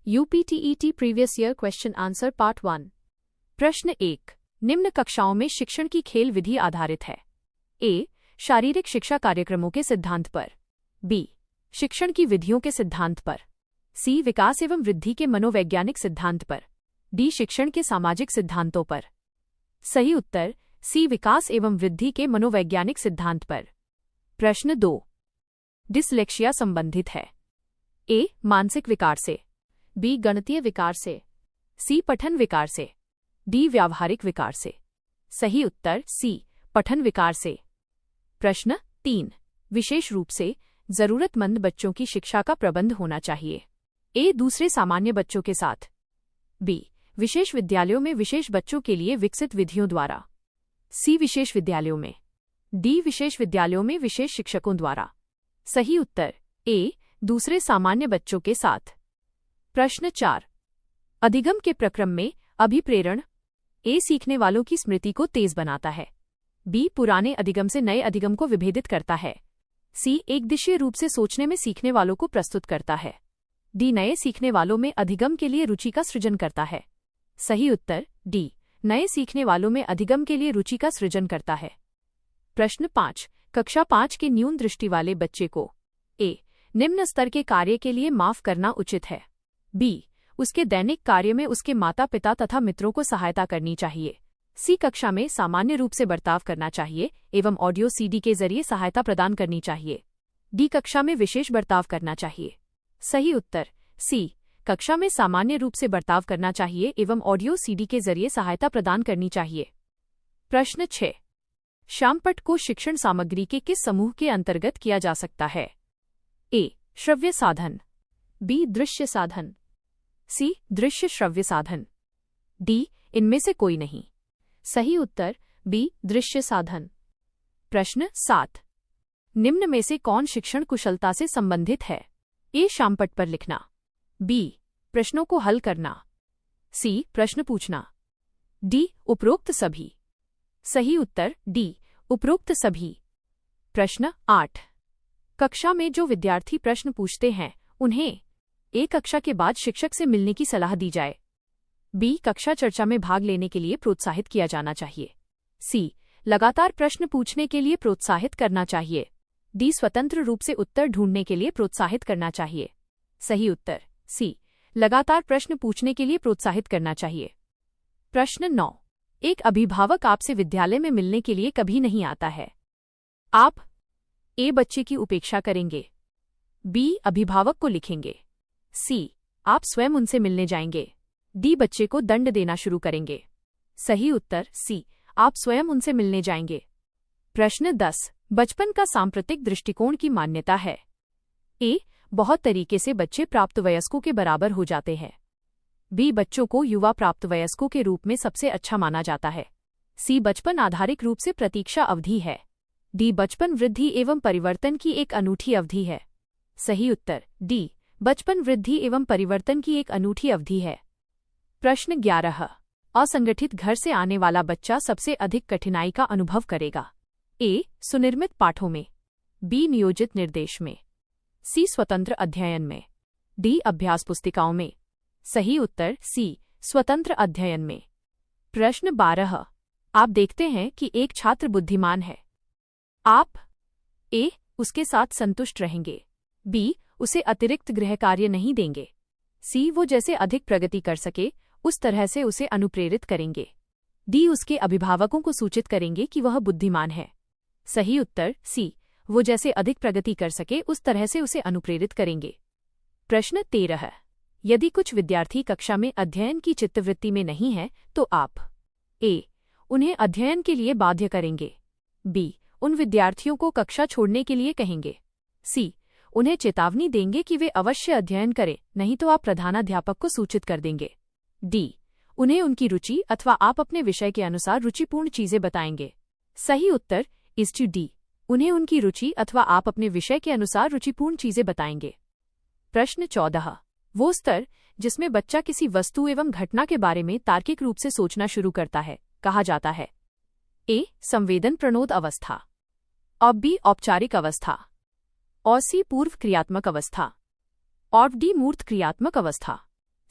UPTET previous year question answer part 1। प्रश्न 1। निम्न कक्षाओं में शिक्षण की खेल विधि आधारित है। ए। शारीरिक शिक्षा कार्यक्रमों के सिद्धांत पर। बी। शिक्षण की विधियों के सिद्धांत पर। सी। विकास एवं वृद्धि के मनोवैज्ञानिक सिद्धांत पर। डी। शिक्षण के सामाजिक सिद्धांतों पर। सही उत्तर सी। विकास एवं वृद्धि के मनोवैज्ञानिक सिद्धांत पर। प्रश्न 2। डिसलेक्सिया संबंधित है। ए। मानसिक विकार से। बी। गणितीय विकार से। सी। पठन विकार से। डी। व्यावहारिक विकार से। सही उत्तर सी। पठन विकार से। प्रश्न 3। विशेष रूप से जरूरतमंद बच्चों की शिक्षा का प्रबंध होना चाहिए। ए। दूसरे सामान्य बच्चों के साथ। बी। विशेष विद्यालयों में विशेष बच्चों के लिए विकसित विधियों द्वारा। सी। विशेष विद्यालयों में। डी। विशेष विद्यालयों में विशेष शिक्षकों द्वारा। सही उत्तर ए। दूसरे सामान्य बच्चों के साथ। प्रश्न 4। अधिगम के प्रक्रम में अभिप्रेरण। ए। सीखने वालों की स्मृति को तेज बनाता है। बी। पुराने अधिगम से नए अधिगम को विभेदित करता है। सी। एकदिशीय रूप से सोचने में सीखने वालों को प्रस्तुत करता है। डी। नए सीखने वालों में अधिगम के लिए रुचि का सृजन करता है। सही उत्तर डी। नए सीखने वालों में अधिगम के लिए रुचि का सृजन करता है। प्रश्न 5। कक्षा 5 के न्यून दृष्टि वाले बच्चे को ए। निम्न स्तर के कार्य के लिए माफ करना उचित है। बी। उसके दैनिक कार्य में उसके माता पिता तथा मित्रों को सहायता करनी चाहिए। सी। कक्षा में सामान्य रूप से बर्ताव करना चाहिए एवं ऑडियो सीडी के जरिए सहायता प्रदान करनी चाहिए। डी। कक्षा में विशेष बर्ताव करना चाहिए। सही उत्तर सी। कक्षा में सामान्य रूप से बर्ताव करना चाहिए एवं ऑडियो सीडी के जरिए सहायता प्रदान करनी चाहिए। प्रश्न 6। श्यामपट्ट को शिक्षण सामग्री के किस समूह के अंतर्गत किया जा सकता है। ए। श्रव्य साधन। बी। दृश्य साधन। सी। दृश्य श्रव्य साधन। डी। इनमें से कोई नहीं। सही उत्तर बी। दृश्य साधन। प्रश्न 7। निम्न में से कौन शिक्षण कुशलता से संबंधित है। ए। श्यामपट्ट पर लिखना। बी। प्रश्नों को हल करना। सी। प्रश्न पूछना। डी। उपरोक्त सभी। सही उत्तर डी। उपरोक्त सभी। प्रश्न 8। कक्षा में जो विद्यार्थी प्रश्न पूछते हैं उन्हें ए। कक्षा के बाद शिक्षक से मिलने की सलाह दी जाए। बी। कक्षा चर्चा में भाग लेने के लिए प्रोत्साहित किया जाना चाहिए। सी। लगातार प्रश्न पूछने के लिए प्रोत्साहित करना चाहिए। डी। स्वतंत्र रूप से उत्तर ढूंढने के लिए प्रोत्साहित करना चाहिए। सही उत्तर सी। लगातार प्रश्न पूछने के लिए प्रोत्साहित करना चाहिए। प्रश्न 9। एक अभिभावक आपसे विद्यालय में मिलने के लिए कभी नहीं आता है। आप ए। बच्चे की उपेक्षा करेंगे। बी। अभिभावक को लिखेंगे। सी। आप स्वयं उनसे मिलने जाएंगे। डी। बच्चे को दंड देना शुरू करेंगे। सही उत्तर सी। आप स्वयं उनसे मिलने जाएंगे। प्रश्न 10। बचपन का सांप्रतिक दृष्टिकोण की मान्यता है। ए। बहुत तरीके से बच्चे प्राप्तवयस्कों के बराबर हो जाते हैं। बी। बच्चों को युवा प्राप्तवयस्कों के रूप में सबसे अच्छा माना जाता है। सी। बचपन आधारिक रूप से प्रतीक्षा अवधि है। डी। बचपन वृद्धि एवं परिवर्तन की एक अनूठी अवधि है। सही उत्तर डी। बचपन वृद्धि एवं परिवर्तन की एक अनूठी अवधि है। प्रश्न 11। असंगठित घर से आने वाला बच्चा सबसे अधिक कठिनाई का अनुभव करेगा। ए। सुनिर्मित पाठों में। बी। नियोजित निर्देश में। सी। स्वतंत्र अध्ययन में। डी। अभ्यास पुस्तिकाओं में। सही उत्तर सी। स्वतंत्र अध्ययन में। प्रश्न 12। आप देखते हैं कि एक छात्र बुद्धिमान है। आप ए। उसके साथ संतुष्ट रहेंगे। बी। उसे अतिरिक्त गृह कार्य नहीं देंगे। सी। वो जैसे अधिक प्रगति कर सके उस तरह से उसे अनुप्रेरित करेंगे। डी। उसके अभिभावकों को सूचित करेंगे कि वह बुद्धिमान है। सही उत्तर सी। वो जैसे अधिक प्रगति कर सके उस तरह से उसे अनुप्रेरित करेंगे। प्रश्न 13। यदि कुछ विद्यार्थी कक्षा में अध्ययन की चित्तवृत्ति में नहीं है तो आप ए। उन्हें अध्ययन के लिए बाध्य करेंगे। बी। उन विद्यार्थियों को कक्षा छोड़ने के लिए कहेंगे। सी। उन्हें चेतावनी देंगे कि वे अवश्य अध्ययन करें, नहीं तो आप प्रधानाध्यापक को सूचित कर देंगे। डी। उन्हें उनकी रुचि अथवा आप अपने विषय के अनुसार रुचिपूर्ण चीजें बताएंगे। सही उत्तर इस डी। उन्हें उनकी रुचि अथवा आप अपने विषय के अनुसार रुचिपूर्ण चीजें बताएंगे। प्रश्न 14। वो स्तर जिसमें बच्चा किसी वस्तु एवं घटना के बारे में तार्किक रूप से सोचना शुरू करता है कहा जाता है। ए। संवेदन प्रणोद अवस्था। और बी। औपचारिक अवस्था। और सी। पूर्व क्रियात्मक अवस्था। और डी। मूर्त क्रियात्मक अवस्था।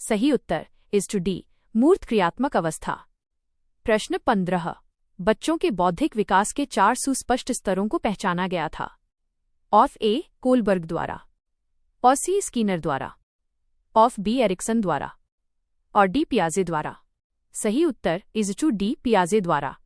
सही उत्तर इज टू डी मूर्त क्रियात्मक अवस्था। प्रश्न 15। बच्चों के बौद्धिक विकास के 4 सुस्पष्ट स्तरों को पहचाना गया था। ऑफ ए कोलबर्ग द्वारा, और सी स्कीनर द्वारा, ऑफ बी एरिक्सन द्वारा और डी पियाजे द्वारा। सही उत्तर इज टू डी पियाजे द्वारा।